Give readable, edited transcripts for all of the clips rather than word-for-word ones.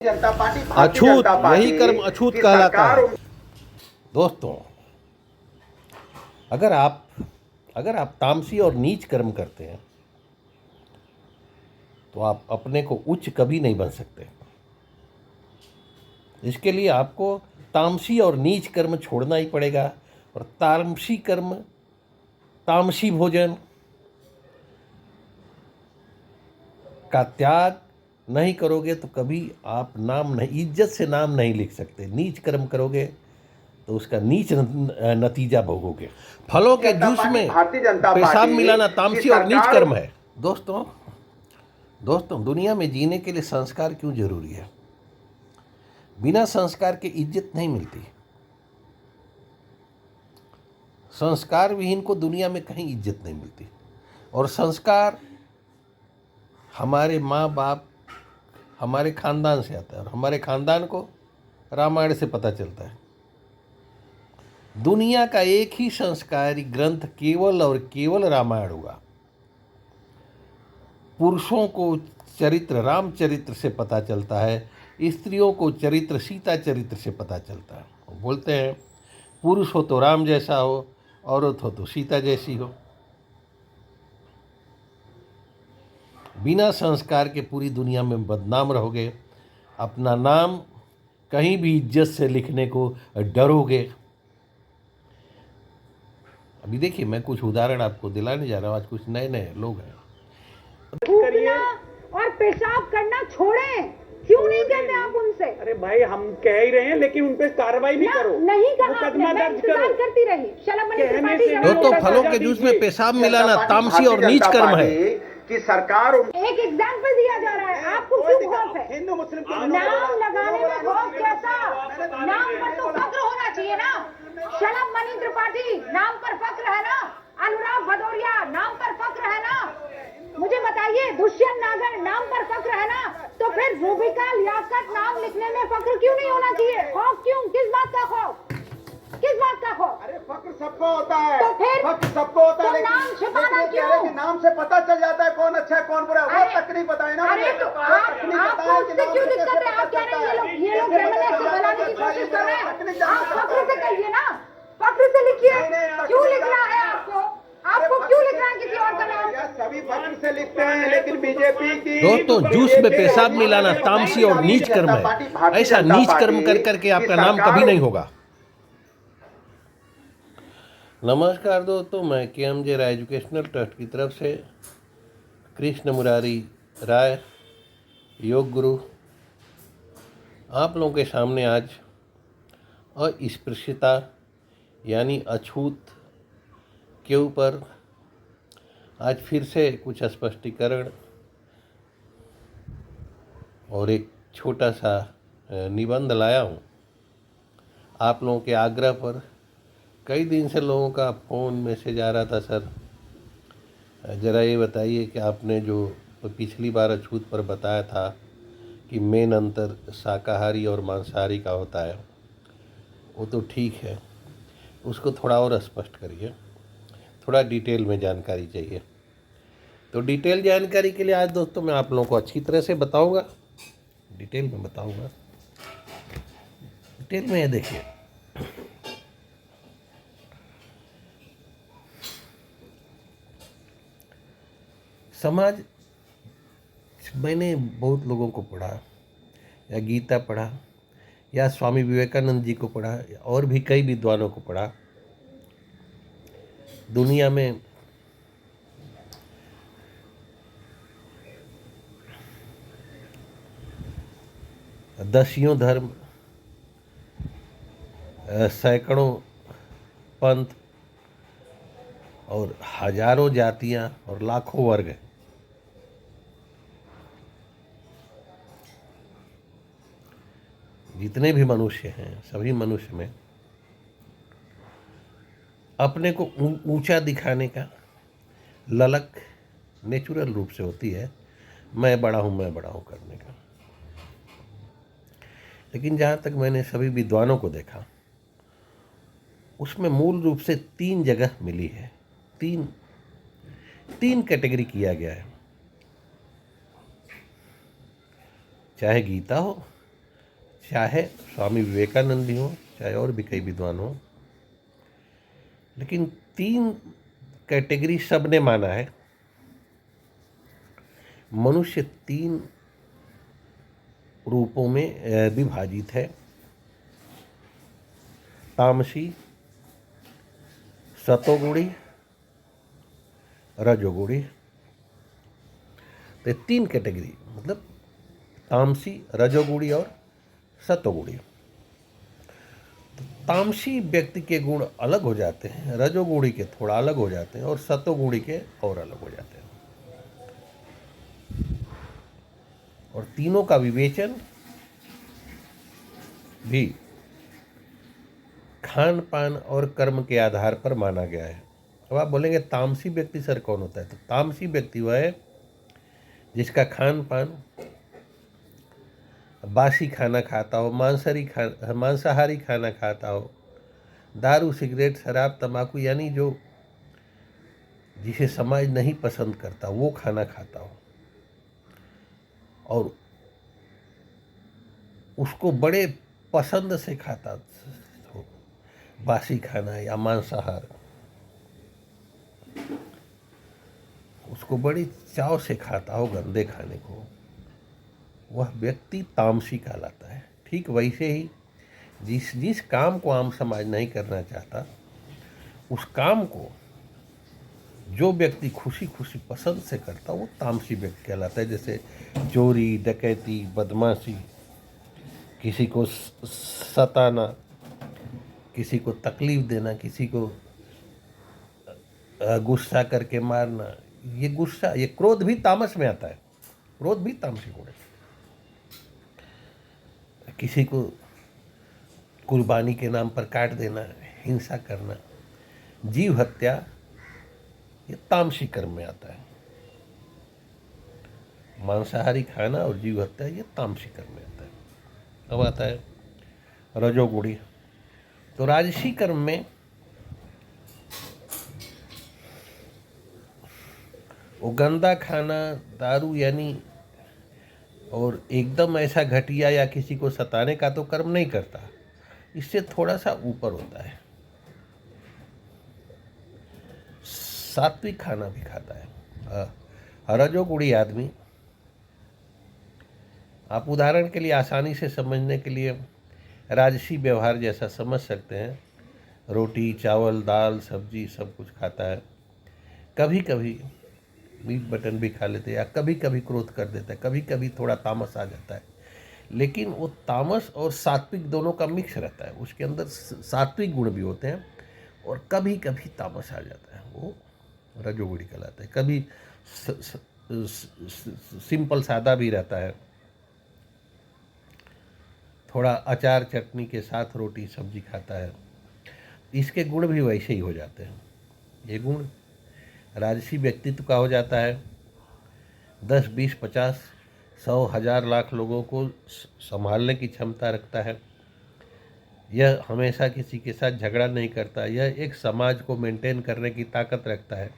जनता party अछूत, यही कर्म अछूत कहलाता है। दोस्तों, अगर आप तामसी और नीच कर्म करते हैं तो आप अपने को उच्च कभी नहीं बन सकते। इसके लिए आपको तामसी और नीच कर्म छोड़ना ही पड़ेगा, और तामसी कर्म, तामसी भोजन का त्याग नहीं करोगे तो कभी आप नाम नहीं, इज्जत से नाम नहीं लिख सकते। नीच कर्म करोगे तो उसका नीच नतीजा भोगोगे। फलों के जूस में पेशाब मिलाना तामसी और नीच कर्म है। दोस्तों, दुनिया में जीने के लिए संस्कार क्यों जरूरी है? बिना संस्कार के इज्जत नहीं मिलती। संस्कार विहीन को दुनिया में कहीं इज्जत नहीं मिलती। और संस्कार हमारे माँ बाप, हमारे खानदान से आता है, और हमारे खानदान को रामायण से पता चलता है। दुनिया का एक ही संस्कारी ग्रंथ केवल और केवल रामायण हुआ। पुरुषों को चरित्र रामचरित्र से पता चलता है, स्त्रियों को चरित्र सीता चरित्र से पता चलता है। वो बोलते हैं पुरुष हो तो राम जैसा हो, औरत हो तो सीता जैसी हो। बिना संस्कार के पूरी दुनिया में बदनाम रहोगे। अपना नाम कहीं भी इज्जत से लिखने को डरोगे। अभी देखिए, मैं कुछ उदाहरण आपको दिलाने जा रहा हूँ। आज कुछ नए नए लोग हैं। थूकना और पेशाब करना छोड़ें। क्यों नहीं कहते आप उनसे? अरे भाई, हम कह ही रहे हैं, लेकिन उन पे कार्रवाई नहीं करो। नहीं कहा, मुकदमा मैं दर्ज करो। इंतजार करती रही। दोस्तों, फलों के जूस में पेशाब मिलाना तामसी और नीच कर्म है। कि सरकार एक एग्जाम्पल दिया जा रहा है। आपको क्यों खौफ है? हिंदू मुस्लिम नाम लगाने में खौफ कैसा? नाम पर तो फक्र होना चाहिए ना। शलभ मनी त्रिपाठी नाम पर फक्र है ना। अनुराग भदौरिया नाम पर फक्र है ना। मुझे बताइए, दुष्यंत नागर नाम पर फक्र है ना। तो फिर रूबिका लियाकत नाम लिखने में फक्र क्यों नहीं होना चाहिए? खौफ क्यों? किस बात का खौफ? किस बात का खौफ? अरे फक्र सबको होता है। तो फिर फक्र सबको होता है, तो नाम छिपाना क्यों? नाम से पता चल जाता है कौन अच्छा है कौन बुरा है। वो तक नहीं पता है ना। अरे तो आपको उससे क्यों दिक्कत है? आप कह रहे हैं ये लोग क्रिमिनल से बनाने की कोशिश कर रहे हैं। आप फक्र से कहिए ना, फक्र से लिखिए। क्यों लिख रहा है आपको? आपको क्यों लिख रहा है किसी और का नाम? सभी फक्र से लिखते हैं, लेकिन बीजेपी की दोस्तों, जूस में पेशाब मिलाना तामसी और नीच कर्म है। ऐसा नीच कर्म कर करके आपका नाम कभी नहीं होगा। नमस्कार दोस्तों, मैं KMJ राय एजुकेशनल ट्रस्ट की तरफ से कृष्ण मुरारी राय, योग गुरु, आप लोगों के सामने आज अस्पृश्यता यानी अछूत के ऊपर आज फिर से कुछ स्पष्टीकरण और एक छोटा सा निबंध लाया हूँ। आप लोगों के आग्रह पर कई दिन से लोगों का फ़ोन मैसेज आ रहा था, सर ज़रा ये बताइए कि आपने जो पिछली बार अछूत पर बताया था कि मेन अंतर शाकाहारी और मांसाहारी का होता है, वो तो ठीक है, उसको थोड़ा और स्पष्ट करिए। थोड़ा डिटेल में जानकारी चाहिए। तो डिटेल जानकारी के लिए आज दोस्तों मैं आप लोगों को अच्छी तरह से बताऊंगा, डिटेल में बताऊंगा। डिटेल में ये देखिए, समाज, मैंने बहुत लोगों को पढ़ा, या गीता पढ़ा, या स्वामी विवेकानंद जी को पढ़ा, और भी कई विद्वानों को पढ़ा। दुनिया में दसियों धर्म, सैकड़ों पंथ और हजारों जातियां और लाखों वर्ग हैं। जितने भी मनुष्य हैं, सभी मनुष्य में अपने को ऊंचा दिखाने का ललक नेचुरल रूप से होती है, मैं बड़ा हूं करने का। लेकिन जहाँ तक मैंने सभी विद्वानों को देखा, उसमें मूल रूप से 3 जगह मिली है। तीन कैटेगरी किया गया है। चाहे गीता हो, चाहे स्वामी विवेकानंद भी हों, चाहे और भी कई विद्वान हों, लेकिन 3 कैटेगरी सबने माना है। मनुष्य 3 रूपों में विभाजित है, तामसी, सतोगुणी, रजोगुणी। तो 3 कैटेगरी, मतलब तामसी, रजोगुणी और सतोगुणी। तो तामसी व्यक्ति के गुण अलग हो जाते हैं, रजोगुणी के थोड़ा अलग हो जाते हैं और सतोगुणी के और अलग हो जाते हैं। और तीनों का विवेचन भी खान पान और कर्म के आधार पर माना गया है। अब आप बोलेंगे तामसी व्यक्ति सर कौन होता है? तो तामसी व्यक्ति वह है जिसका खान पान बासी खाना खाता हो, मांसाहारी खाना खाता हो, दारू, सिगरेट, शराब, तंबाकू, यानी जो जिसे समाज नहीं पसंद करता वो खाना खाता हो और उसको बड़े पसंद से खाता हो, बासी खाना या मांसाहार, उसको बड़ी चाव से खाता हो गंदे खाने को, वह व्यक्ति तामसी कहलाता है। ठीक वैसे ही जिस काम को आम समाज नहीं करना चाहता, उस काम को जो व्यक्ति खुशी खुशी पसंद से करता वो तामसी व्यक्ति कहलाता है। जैसे चोरी, डकैती, बदमाशी, किसी को सताना, किसी को तकलीफ देना, किसी को गुस्सा करके मारना। ये क्रोध भी तामस में आता है, क्रोध भी तामसी गुण है। किसी को कुर्बानी के नाम पर काट देना, हिंसा करना, जीव हत्या, ये तामसी कर्म में आता है। मांसाहारी खाना और जीव हत्या ये तामसी कर्म में आता है। अब आता है रजोगुणी। तो राजसी कर्म में वो गंदा खाना, दारू यानी, और एकदम ऐसा घटिया या किसी को सताने का तो कर्म नहीं करता, इससे थोड़ा सा ऊपर होता है। सात्विक खाना भी खाता है। रजोगुणी आदमी, आप उदाहरण के लिए आसानी से समझने के लिए राजसी व्यवहार जैसा समझ सकते हैं। रोटी, चावल, दाल, सब्जी सब कुछ खाता है, कभी कभी मीट मटन भी खा लेते हैं, या कभी कभी क्रोध कर देता है, कभी कभी थोड़ा तामस आ जाता है। लेकिन वो तामस और सात्विक दोनों का मिक्स रहता है, उसके अंदर सात्विक गुण भी होते हैं और कभी कभी तामस आ जाता है, वो रजोगुणी कहलाता है। कभी सिंपल सादा भी रहता है, थोड़ा अचार चटनी के साथ रोटी सब्जी खाता है, इसके गुण भी वैसे ही हो जाते हैं। ये गुण राजसी व्यक्तित्व का हो जाता है। 10, 20, 50, 100, 1000, लाख लोगों को संभालने की क्षमता रखता है। यह हमेशा किसी के साथ झगड़ा नहीं करता, यह एक समाज को मेंटेन करने की ताकत रखता है।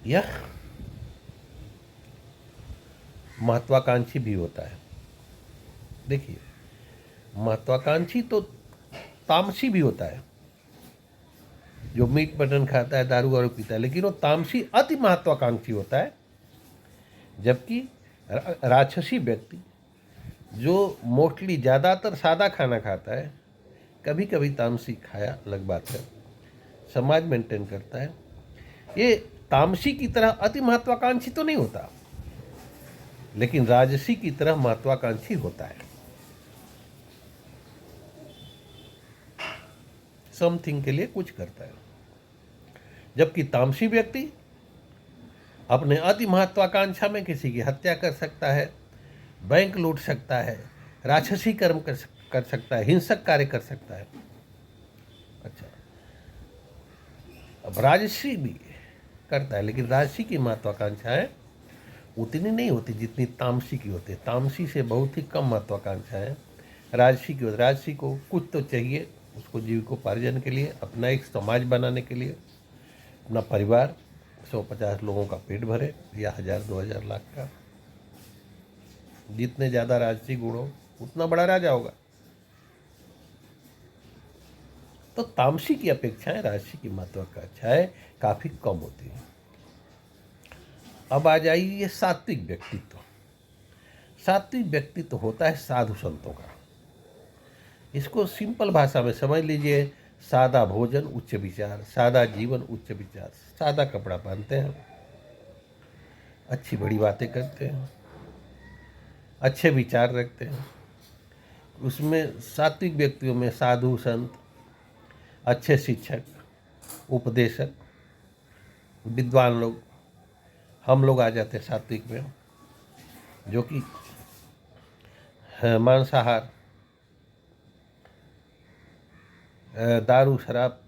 यह महत्वाकांक्षी भी होता है। देखिए, महत्वाकांक्षी तो तामसी भी होता है, जो मीट मटन खाता है, दारू वारू पीता है, लेकिन वो तामसी अति महत्वाकांक्षी होता है। जबकि राक्षसी व्यक्ति जो मोस्टली ज़्यादातर सादा खाना खाता है, कभी कभी तामसी खाया अलग बात है, समाज मेंटेन करता है, ये तामसी की तरह अति महत्वाकांक्षी तो नहीं होता, लेकिन राजसी की तरह महत्वाकांक्षी होता है। समथिंग के लिए कुछ करता है। जबकि तामसी व्यक्ति अपने अति महत्वाकांक्षा में किसी की हत्या कर सकता है, बैंक लूट सकता है, राक्षसी कर्म कर सकता है, हिंसक कार्य कर सकता है। अच्छा, अब राजसी भी करता है, लेकिन राजसी की महत्वाकांक्षाएं उतनी नहीं होती जितनी तामसी की होती है। तामसी से बहुत ही कम महत्वाकांक्षा है राजसी की होती। राजसी को कुछ तो चाहिए, उसको जीविकोपार्जन के लिए, अपना एक समाज बनाने के लिए, अपना परिवार, 150 लोगों का पेट भरे या 1000-2000 लाख का। जितने ज़्यादा राजसी गुण हो उतना बड़ा राजा होगा। तो तामसी की अपेक्षाएं राजसी की महत्वाकांक्षाएं काफ़ी कम होती हैं। अब आ जाइए ये सात्विक व्यक्तित्व। सात्विक व्यक्तित्व होता है साधु संतों का। इसको सिंपल भाषा में समझ लीजिए, सादा भोजन उच्च विचार, सादा जीवन उच्च विचार। सादा कपड़ा पहनते हैं, अच्छी बड़ी बातें करते हैं, अच्छे विचार रखते हैं। उसमें सात्विक व्यक्तियों में साधु संत, अच्छे शिक्षक, उपदेशक, विद्वान लोग, हम लोग आ जाते हैं सात्विक में, जो कि मांसाहार, दारू शराब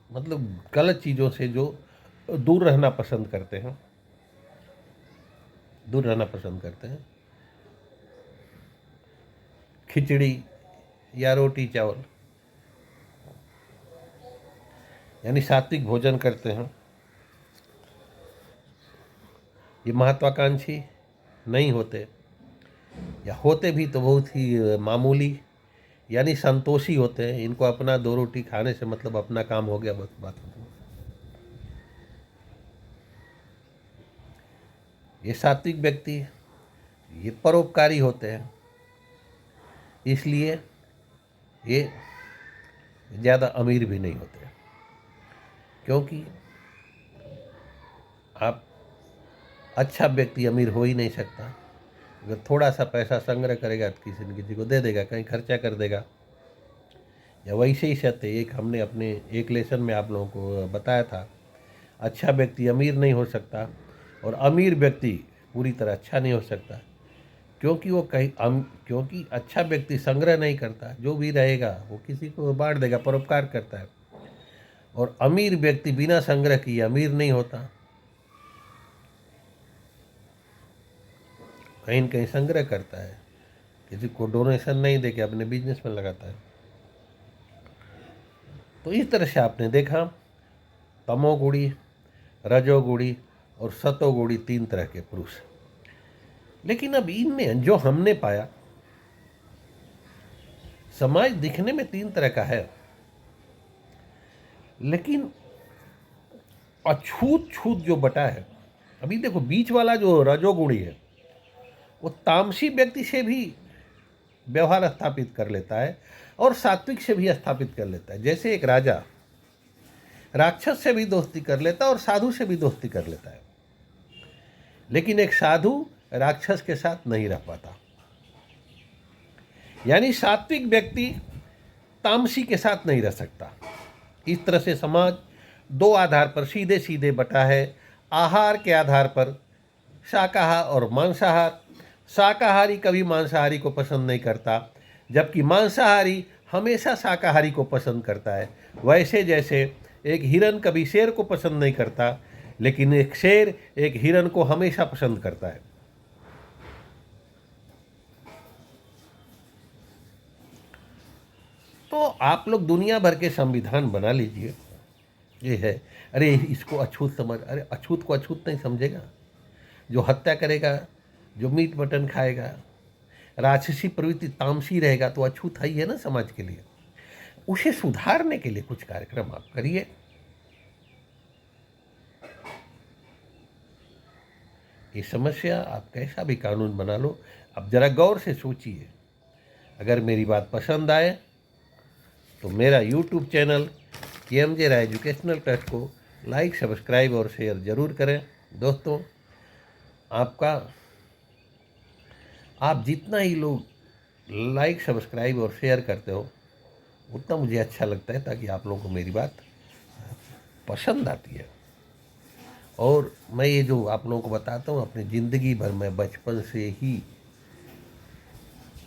मतलब गलत चीज़ों से जो दूर रहना पसंद करते हैं, दूर रहना पसंद करते हैं। खिचड़ी या रोटी चावल यानी सात्विक भोजन करते हैं। ये महत्वाकांक्षी नहीं होते, या होते भी तो बहुत ही मामूली यानी संतोषी होते हैं। इनको अपना 2 रोटी खाने से मतलब अपना काम हो गया, बस बात हो गई। ये सात्विक व्यक्ति ये परोपकारी होते हैं, इसलिए ये ज़्यादा अमीर भी नहीं होते, क्योंकि आप अच्छा व्यक्ति अमीर हो ही नहीं सकता। अगर थोड़ा सा पैसा संग्रह करेगा तो किसी न किसी को दे देगा, कहीं खर्चा कर देगा। या वैसे ही सत्य एक हमने अपने एक लेसन में आप लोगों को बताया था, अच्छा व्यक्ति अमीर नहीं हो सकता और अमीर व्यक्ति पूरी तरह अच्छा नहीं हो सकता, क्योंकि वो क्योंकि अच्छा व्यक्ति संग्रह नहीं करता, जो भी रहेगा वो किसी को बांट देगा, परोपकार करता है। और अमीर व्यक्ति बिना संग्रह किए अमीर नहीं होता, कहीं न कहीं संग्रह करता है, किसी को डोनेशन नहीं देके अपने बिजनेस में लगाता है। तो इस तरह से आपने देखा तमोगुणी, रजोगुणी और सतोगुणी 3 तरह के पुरुष। लेकिन अब इनमें जो हमने पाया, समाज दिखने में 3 तरह का है, लेकिन अछूत छूत जो बटा है। अभी देखो बीच वाला जो रजोगुणी है वो तामसी व्यक्ति से भी व्यवहार स्थापित कर लेता है और सात्विक से भी स्थापित कर लेता है। जैसे एक राजा राक्षस से भी दोस्ती कर लेता है और साधु से भी दोस्ती कर लेता है, लेकिन एक साधु राक्षस के साथ नहीं रह पाता। यानी सात्विक व्यक्ति तामसी के साथ नहीं रह सकता। इस तरह से समाज 2 आधार पर सीधे सीधे बटा है। आहार के आधार पर शाकाहार और मांसाहार। शाकाहारी कभी मांसाहारी को पसंद नहीं करता, जबकि मांसाहारी हमेशा शाकाहारी को पसंद करता है। वैसे जैसे एक हिरन कभी शेर को पसंद नहीं करता, लेकिन एक शेर एक हिरन को हमेशा पसंद करता है। तो आप लोग दुनिया भर के संविधान बना लीजिए, ये है, अरे इसको अछूत समझ, अरे अछूत को अछूत नहीं समझेगा। जो हत्या करेगा, जो मीट मटन खाएगा, राक्षसी प्रवृत्ति तामसी रहेगा, तो अछूत है ही है ना समाज के लिए। उसे सुधारने के लिए कुछ कार्यक्रम आप करिए। ये समस्या आप कैसा भी कानून बना लो, अब जरा गौर से सोचिए। अगर मेरी बात पसंद आए तो मेरा YouTube चैनल KMJ राय एजुकेशनल ट्रस्ट को लाइक, सब्सक्राइब और शेयर ज़रूर करें। दोस्तों, आप जितना ही लोग लाइक, सब्सक्राइब और शेयर करते हो उतना मुझे अच्छा लगता है, ताकि आप लोगों को मेरी बात पसंद आती है। और मैं ये जो आप लोगों को बताता हूँ, अपनी ज़िंदगी भर मैं बचपन से ही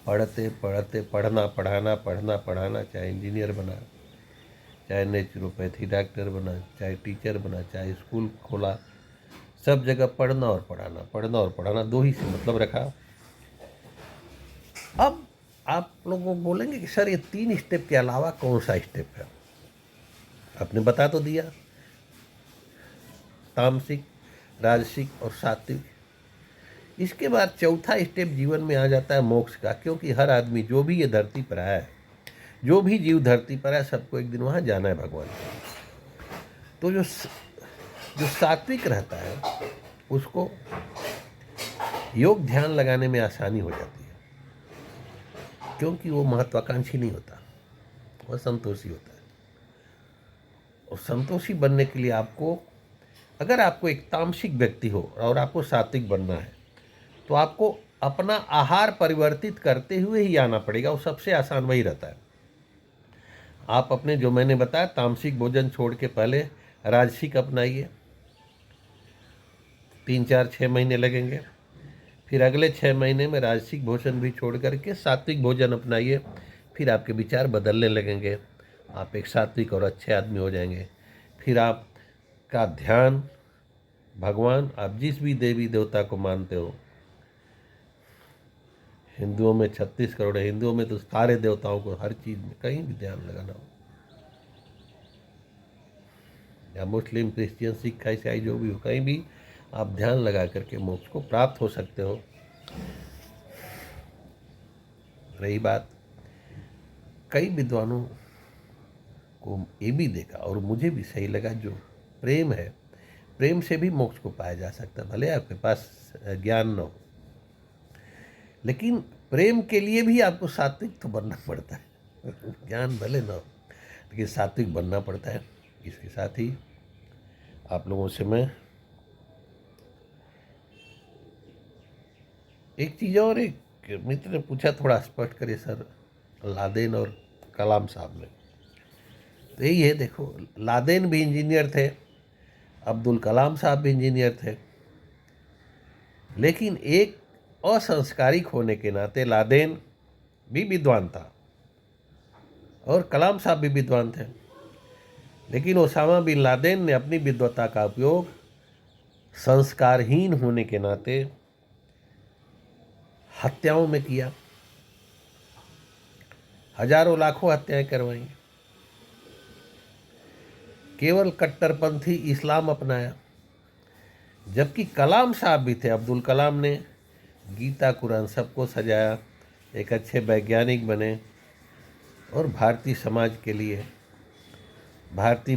पढ़ना पढ़ाना, चाहे इंजीनियर बना, चाहे नेचुरोपैथी डॉक्टर बना, चाहे टीचर बना, चाहे स्कूल खोला, सब जगह पढ़ना और पढ़ाना 2 ही से मतलब रखा। अब आप लोगों को बोलेंगे कि सर ये 3 स्टेप के अलावा कौन सा स्टेप है? आपने बता तो दिया, तामसिक, राजसिक और सात्विक। इसके बाद चौथा स्टेप जीवन में आ जाता है मोक्ष का, क्योंकि हर आदमी जो भी ये धरती पर आया है, जो भी जीव धरती पर है, सबको एक दिन वहाँ जाना है भगवान को। तो जो सात्विक रहता है उसको योग ध्यान लगाने में आसानी हो जाती है, क्योंकि वो महत्वाकांक्षी नहीं होता, वह संतोषी होता है। और संतोषी बनने के लिए आपको, अगर आपको एक तामसिक व्यक्ति हो और आपको सात्विक बनना है, तो आपको अपना आहार परिवर्तित करते हुए ही आना पड़ेगा। वो सबसे आसान वही रहता है। आप अपने, जो मैंने बताया, तामसिक भोजन छोड़ के पहले राजसिक अपनाइए, 3, 4, 6 महीने लगेंगे। फिर अगले 6 महीने में राजसिक भोजन भी छोड़ करके सात्विक भोजन अपनाइए। फिर आपके विचार बदलने लगेंगे, आप एक सात्विक और अच्छे आदमी हो जाएंगे। फिर आपका ध्यान भगवान, आप जिस भी देवी देवता को मानते हो, हिंदुओं में 36 करोड़ है, हिंदुओं में तो सारे देवताओं को हर चीज़ में कहीं भी ध्यान लगाना हो, या मुस्लिम, क्रिश्चियन, सिख, ईसाई जो भी हो, कहीं भी आप ध्यान लगा करके मोक्ष को प्राप्त हो सकते हो। रही बात, कई विद्वानों को ये भी देखा और मुझे भी सही लगा, जो प्रेम है, प्रेम से भी मोक्ष को पाया जा सकता है। भले आपके पास ज्ञान न हो, लेकिन प्रेम के लिए भी आपको सात्विक तो बनना पड़ता है। ज्ञान भले ना हो, लेकिन सात्विक बनना पड़ता है। इसके साथ ही आप लोगों से मैं एक चीज़ और, एक मित्र ने पूछा, थोड़ा स्पष्ट करिए सर, लादेन और कलाम साहब में। तो यही है, देखो, लादेन भी इंजीनियर थे, अब्दुल कलाम साहब भी इंजीनियर थे, लेकिन एक असंस्कारिक होने के नाते लादेन भी विद्वान था और कलाम साहब भी विद्वान थे। लेकिन ओसामा बिन लादेन ने अपनी विद्वता का उपयोग संस्कारहीन होने के नाते हत्याओं में किया, हजारों लाखों हत्याएं करवाई, केवल कट्टरपंथी इस्लाम अपनाया। जबकि कलाम साहब भी थे, अब्दुल कलाम ने गीता, कुरान सबको सजाया, एक अच्छे वैज्ञानिक बने और भारतीय समाज के लिए, भारतीय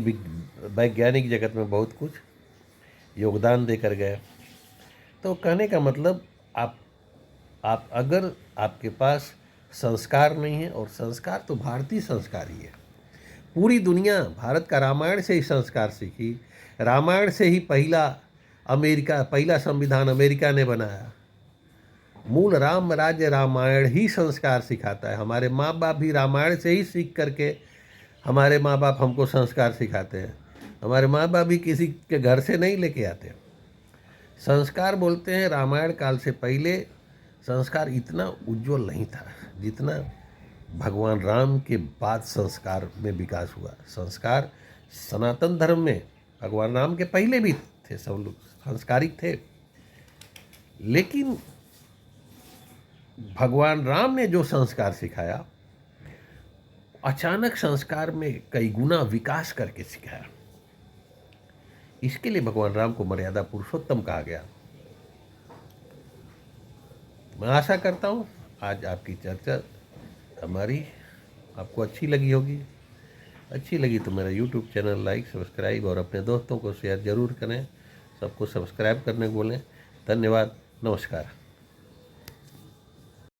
वैज्ञानिक जगत में बहुत कुछ योगदान देकर गए। तो कहने का मतलब, आप अगर आपके पास संस्कार नहीं है, और संस्कार तो भारतीय संस्कार ही है, पूरी दुनिया भारत का रामायण से ही संस्कार सीखी, रामायण से ही पहला संविधान अमेरिका ने बनाया। मूल राम राज्य रामायण ही संस्कार सिखाता है। हमारे माँ बाप भी रामायण से ही सीख करके, हमारे माँ बाप हमको संस्कार सिखाते हैं। हमारे माँ बाप भी किसी के घर से नहीं लेके आते। संस्कार बोलते हैं, रामायण काल से पहले संस्कार इतना उज्जवल नहीं था जितना भगवान राम के बाद संस्कार में विकास हुआ। संस्कार सनातन धर्म में भगवान राम के पहले भी थे, सब लोग संस्कारिक थे, लेकिन भगवान राम ने जो संस्कार सिखाया, अचानक संस्कार में कई गुना विकास करके सिखाया। इसके लिए भगवान राम को मर्यादा पुरुषोत्तम कहा गया। मैं आशा करता हूँ आज आपकी चर्चा हमारी आपको अच्छी लगी होगी। अच्छी लगी तो मेरा YouTube चैनल लाइक, सब्सक्राइब और अपने दोस्तों को शेयर ज़रूर करें। सबको सब्सक्राइब करने को बोलें। धन्यवाद, नमस्कार।